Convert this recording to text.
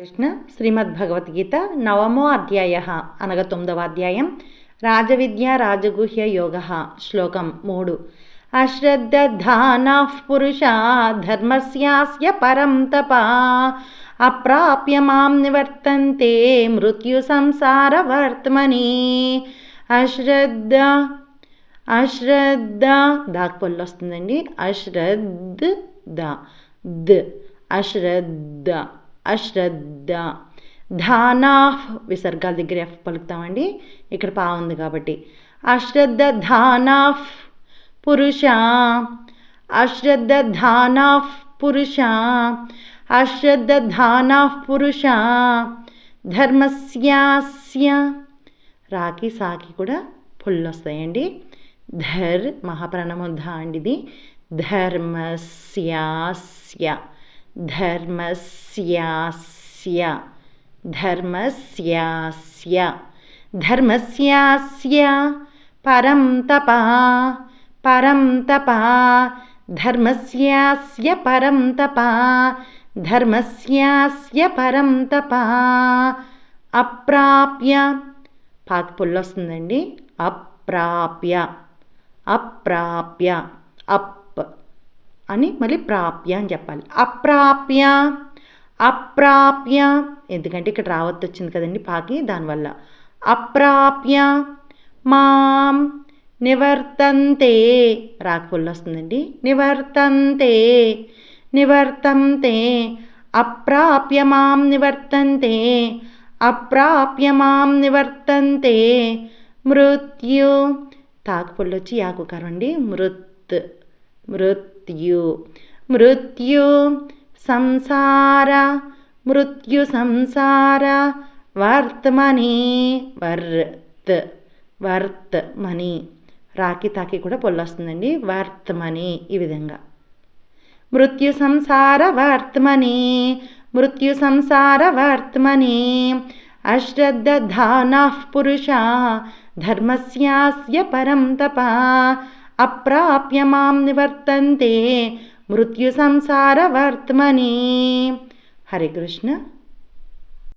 కృష్ణ శ్రీమద్భగవద్గీత నవమో అధ్యాయ అనగా 9వ అధ్యాయం రాజవిద్య రాజగుహ్య యోగ శ్లోకం 3 అశ్రద్ధధానః పురుషా ధర్మస్యాస్య పరం తపా అప్రాప్య మాం నివర్తంతే మృత్యు సంసారవర్త్మని అశ్రద్ధ దాకి పొల్లు వస్తుందండి. అశ్రద్ధ ధానా విసర్గాల దగ్గర ఎఫ్ పలుకుతామండి. ఇక్కడ పా ఉంది కాబట్టి అశ్రద్ధ ధానా పురుష ధర్మస్యాస్య రాకి సాకి కూడా పుల్లు వస్తాయండి. మహాప్రాణము ధ అండి. ఇది ధర్మస్యాస్య పరం తపా అప్రాప్య పాకి పుల్లు వస్తుందండి. అప్రాప్య అప్ అని మళ్ళీ ప్రాప్య అని చెప్పాలి. అప్రాప్య ఎందుకంటే ఇక్కడ రావద్దు వచ్చింది కదండి పాకి, దానివల్ల అప్రాప్య మాం నివర్తంతే రాకి పుల్లు వస్తుందండి. నివర్తంతే అప్రాప్య మాం నివర్తంతే మృత్యు తాకు పుల్లు వచ్చి యాకుకారం అండి. మృత్యు సంసార వర్త్మని రాకి తాకి కూడా పొల్లు వస్తుందండి. వర్త్మని ఈ విధంగా మృత్యు సంసార వర్త్మని అశ్రద్ధధానః పురుషా ధర్మస్యాస్య పరం తపా అప్రాప్య మాం నివర్తంతే మృత్యు సంసార వర్త్మని. హరే కృష్ణ.